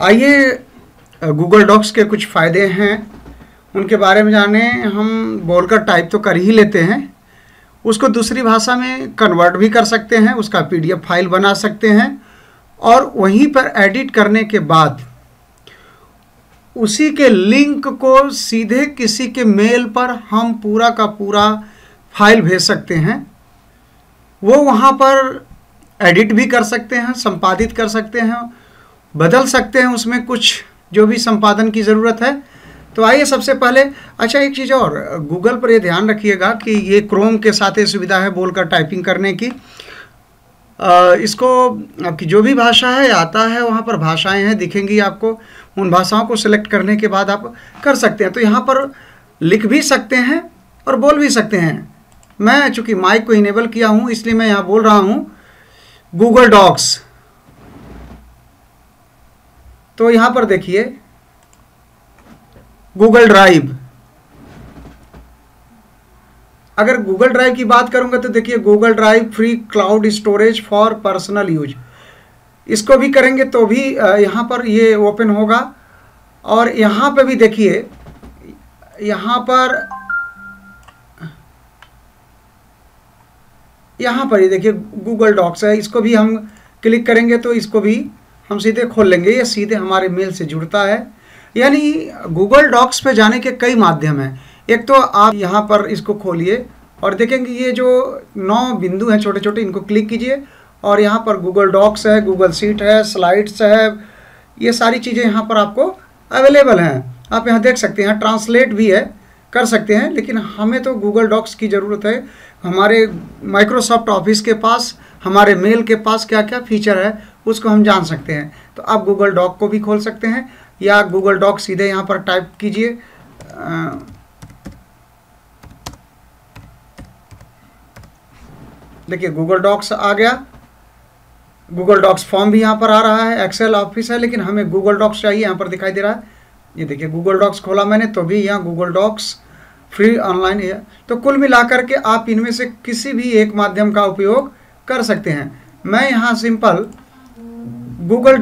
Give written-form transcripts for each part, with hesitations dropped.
आइए Google docs के कुछ फ़ायदे हैं उनके बारे में जाने। हम बोलकर टाइप तो कर ही लेते हैं, उसको दूसरी भाषा में कन्वर्ट भी कर सकते हैं, उसका पीडीएफ फाइल बना सकते हैं और वहीं पर एडिट करने के बाद उसी के लिंक को सीधे किसी के मेल पर हम पूरा का पूरा फाइल भेज सकते हैं। वो वहाँ पर एडिट भी कर सकते हैं, संपादित कर सकते हैं, बदल सकते हैं उसमें कुछ जो भी संपादन की ज़रूरत है। तो आइए सबसे पहले, अच्छा एक चीज़ और, गूगल पर ये ध्यान रखिएगा कि ये क्रोम के साथ ये सुविधा है बोलकर टाइपिंग करने की। इसको आपकी जो भी भाषा है आता है, वहाँ पर भाषाएं हैं दिखेंगी आपको, उन भाषाओं को सिलेक्ट करने के बाद आप कर सकते हैं। तो यहाँ पर लिख भी सकते हैं और बोल भी सकते हैं। मैं चूँकि माइक को इनेबल किया हूँ इसलिए मैं यहाँ बोल रहा हूँ गूगल डॉक्स। तो यहाँ पर देखिए गूगल ड्राइव। अगर गूगल ड्राइव की बात करूंगा तो देखिए Google drive free cloud storage for personal use, इसको भी करेंगे तो भी यहाँ पर ये ओपन होगा। और यहाँ पे भी देखिए, यहाँ पर ये देखिए गूगल डॉक्स है, इसको भी हम क्लिक करेंगे तो इसको भी हम सीधे खोल लेंगे। ये सीधे हमारे मेल से जुड़ता है। यानी गूगल डॉक्स पे जाने के कई माध्यम हैं। एक तो आप यहाँ पर इसको खोलिए और देखेंगे ये जो 9 बिंदु हैं छोटे छोटे, इनको क्लिक कीजिए और यहाँ पर गूगल डॉक्स है, गूगल शीट है, स्लाइड्स है, ये सारी चीज़ें यहाँ पर आपको अवेलेबल हैं। आप यहाँ देख सकते हैं, ट्रांसलेट भी है, कर सकते हैं। लेकिन हमें तो गूगल डॉक्स की ज़रूरत है। हमारे माइक्रोसॉफ्ट ऑफिस के पास, हमारे मेल के पास क्या क्या फीचर है उसको हम जान सकते हैं। तो आप गूगल डॉक को भी खोल सकते हैं या गूगल डॉक सीधे यहाँ पर टाइप कीजिए। देखिए गूगल डॉक्स आ गया। गूगल डॉक्स फॉर्म भी यहाँ पर आ रहा है, एक्सेल ऑफिस है, लेकिन हमें गूगल डॉक्स चाहिए, यहाँ पर दिखाई दे रहा है। ये देखिए गूगल डॉक्स खोला मैंने तो भी यहाँ गूगल डॉक्स फ्री ऑनलाइन है। तो कुल मिलाकर के आप इनमें से किसी भी एक माध्यम का उपयोग कर सकते हैं। मैं यहाँ सिंपल गूगल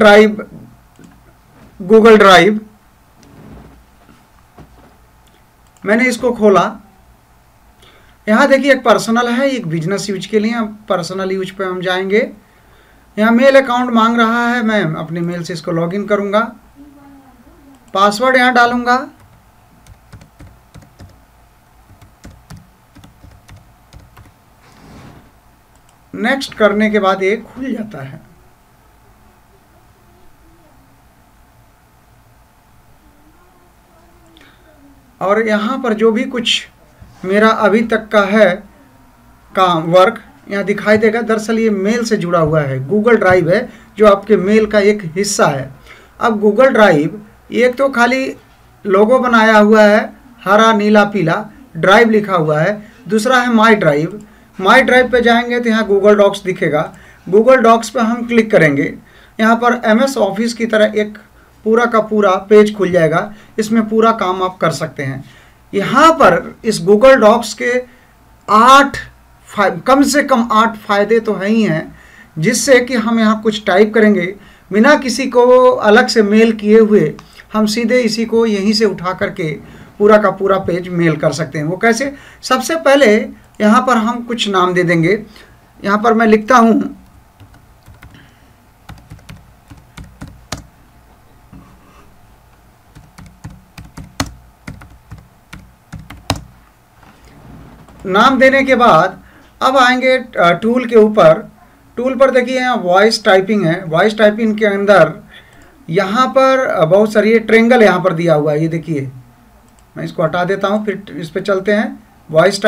ड्राइव मैंने इसको खोला। यहाँ देखिए एक पर्सनल है, एक बिजनेस यूज के लिए। पर्सनल यूज पे हम जाएंगे। यहाँ मेल अकाउंट मांग रहा है, मैं अपने मेल से इसको लॉगिन करूँगा, पासवर्ड यहाँ डालूँगा। नेक्स्ट करने के बाद ये खुल जाता है। और यहाँ पर जो भी कुछ मेरा अभी तक का है काम वर्क यहाँ दिखाई देगा। दरअसल ये मेल से जुड़ा हुआ है, गूगल ड्राइव है जो आपके मेल का एक हिस्सा है। अब गूगल ड्राइव एक तो खाली लोगो बनाया हुआ है, हरा नीला पीला, ड्राइव लिखा हुआ है। दूसरा है माई ड्राइव। माई ड्राइव पे जाएंगे तो यहाँ गूगल डॉक्स दिखेगा। गूगल डॉक्स पे हम क्लिक करेंगे, यहाँ पर MS ऑफिस की तरह एक पूरा का पूरा पेज खुल जाएगा। इसमें पूरा काम आप कर सकते हैं। यहाँ पर इस गूगल डॉक्स के कम से कम 8 फायदे तो हैं ही हैं, जिससे कि हम यहाँ कुछ टाइप करेंगे बिना किसी को अलग से मेल किए हुए, हम सीधे इसी को यहीं से उठा करके पूरा का पूरा पेज मेल कर सकते हैं। वो कैसे? सबसे पहले यहाँ पर हम कुछ नाम दे देंगे। यहाँ पर मैं लिखता हूँ नाम देने के बाद अब आएंगे टूल के ऊपर। टूल पर देखिए यहाँ वॉइस टाइपिंग है। वॉइस टाइपिंग के अंदर यहाँ पर बहुत सारी ट्रेंगल यहाँ पर दिया हुआ है। ये देखिए, मैं इसको हटा देता हूँ, फिर इस पर चलते हैं। वॉइस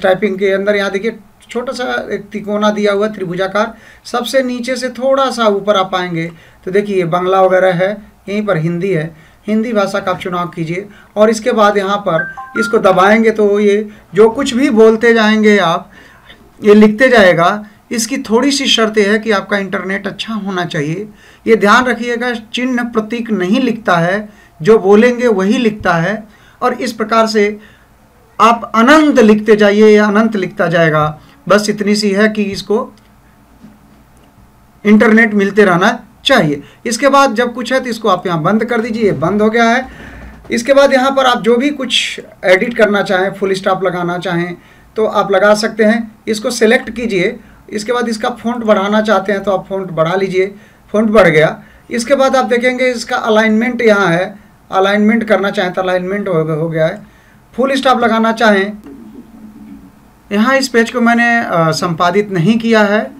टाइपिंग के अंदर यहाँ देखिए छोटा सा एक तिकोना दिया हुआ है, त्रिभुजाकार। सबसे नीचे से थोड़ा सा ऊपर आप आएंगे तो देखिए बांग्ला वगैरह है, यहीं पर हिंदी है। हिंदी भाषा का आप चुनाव कीजिए और इसके बाद यहाँ पर इसको दबाएंगे तो ये जो कुछ भी बोलते जाएंगे आप, ये लिखते जाएगा। इसकी थोड़ी सी शर्त है कि आपका इंटरनेट अच्छा होना चाहिए। ये ध्यान रखिएगा, चिन्ह प्रतीक नहीं लिखता है, जो बोलेंगे वही लिखता है। और इस प्रकार से आप अनंत लिखते जाइए या अनंत लिखता जाएगा। बस इतनी सी है कि इसको इंटरनेट मिलते रहना चाहिए। इसके बाद जब कुछ है तो इसको आप यहाँ बंद कर दीजिए, ये बंद हो गया है। इसके बाद यहाँ पर आप जो भी कुछ एडिट करना चाहें, फुल स्टॉप लगाना चाहें तो आप लगा सकते हैं। इसको सेलेक्ट कीजिए। इसके बाद इसका फ़ॉन्ट बढ़ाना चाहते हैं तो आप फ़ॉन्ट बढ़ा लीजिए, फ़ॉन्ट बढ़ गया। इसके बाद आप देखेंगे इसका अलाइनमेंट यहाँ है, अलाइनमेंट करना चाहें तो अलाइनमेंट हो गया है। फुल स्टॉप लगाना चाहें, यहाँ इस पेज को मैंने संपादित नहीं किया है,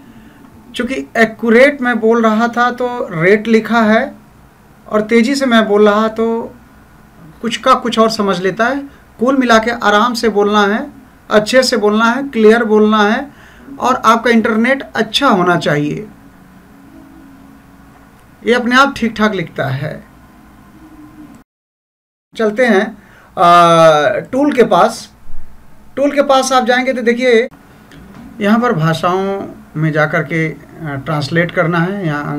चूँकि एक्यूरेट मैं बोल रहा था तो रेट लिखा है, और तेज़ी से मैं बोल रहा तो कुछ का कुछ और समझ लेता है। कुल मिला के आराम से बोलना है, अच्छे से बोलना है, क्लियर बोलना है, और आपका इंटरनेट अच्छा होना चाहिए। ये अपने आप ठीक ठाक लिखता है। चलते हैं टूल के पास। टूल के पास आप जाएंगे तो देखिए यहाँ पर भाषाओं में जाकर के ट्रांसलेट करना है। यहाँ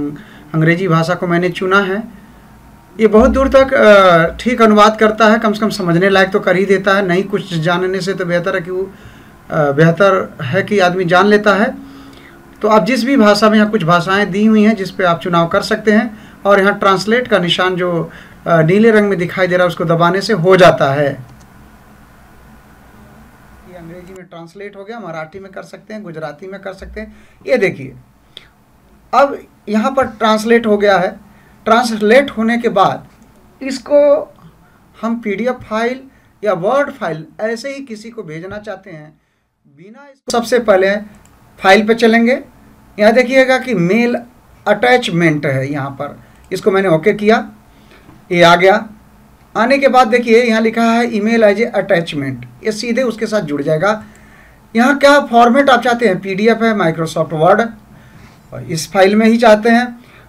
अंग्रेजी भाषा को मैंने चुना है। ये बहुत दूर तक ठीक अनुवाद करता है, कम से कम समझने लायक तो कर ही देता है। नहीं कुछ जानने से तो बेहतर है कि आदमी जान लेता है। तो आप जिस भी भाषा में, यहाँ कुछ भाषाएं दी हुई हैं जिस पे आप चुनाव कर सकते हैं, और यहाँ ट्रांसलेट का निशान जो नीले रंग में दिखाई दे रहा है उसको दबाने से हो जाता है। ये अंग्रेजी में ट्रांसलेट हो गया, मराठी में कर सकते हैं, गुजराती में कर सकते हैं। ये देखिए अब यहाँ पर ट्रांसलेट हो गया है। ट्रांसलेट होने के बाद इसको हम PDF फाइल या वर्ड फाइल ऐसे ही किसी को भेजना चाहते हैं बिना इसको, सबसे पहले फाइल पे चलेंगे। यहाँ देखिएगा कि मेल अटैचमेंट है, यहाँ पर इसको मैंने ओके किया, ये आ गया। आने के बाद देखिए यहाँ लिखा है ईमेल एज ए अटैचमेंट, ये सीधे उसके साथ जुड़ जाएगा। यहाँ क्या फॉर्मेट आप चाहते हैं, PDF है, माइक्रोसॉफ्ट वर्ड, इस फाइल में ही चाहते हैं,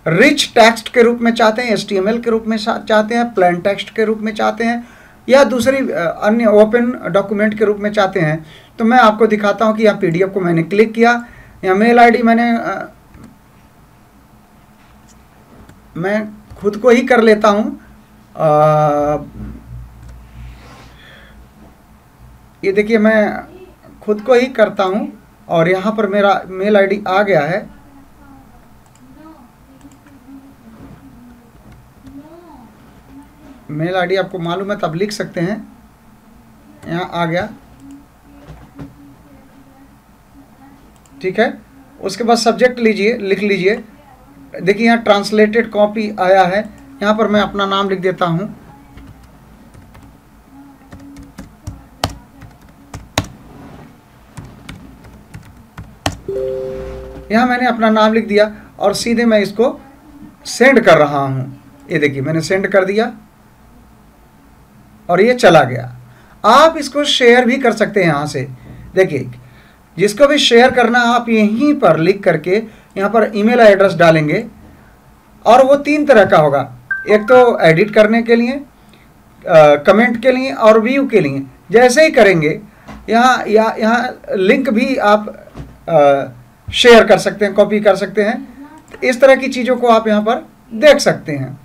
रिच टेक्स्ट के रूप में चाहते हैं, HTML के रूप में चाहते हैं, प्लेन टेक्स्ट के रूप में चाहते हैं, या दूसरी अन्य ओपन डॉक्यूमेंट के रूप में चाहते हैं। तो मैं आपको दिखाता हूँ कि यहाँ PDF को मैंने क्लिक किया, यहाँ मेल ID मैं खुद को ही कर लेता हूँ। ये देखिए मैं खुद को ही करता हूँ, और यहाँ पर मेरा मेल ID आ गया है। मेल ID आपको मालूम है तब लिख सकते हैं, यहाँ आ गया, ठीक है। उसके बाद सब्जेक्ट लीजिए, लिख लीजिए। देखिए यहाँ ट्रांसलेटेड कॉपी आया है, यहाँ पर मैं अपना नाम लिख देता हूँ। यहाँ मैंने अपना नाम लिख दिया और सीधे मैं इसको सेंड कर रहा हूँ। ये देखिए मैंने सेंड कर दिया और ये चला गया। आप इसको शेयर भी कर सकते हैं यहाँ से। देखिए जिसको भी शेयर करना आप यहीं पर लिख करके यहाँ पर ईमेल एड्रेस डालेंगे, और वो 3 तरह का होगा। एक तो एडिट करने के लिए, कमेंट के लिए और व्यू के लिए। जैसे ही करेंगे यहाँ लिंक भी आप शेयर कर सकते हैं, कॉपी कर सकते हैं। इस तरह की चीज़ों को आप यहाँ पर देख सकते हैं।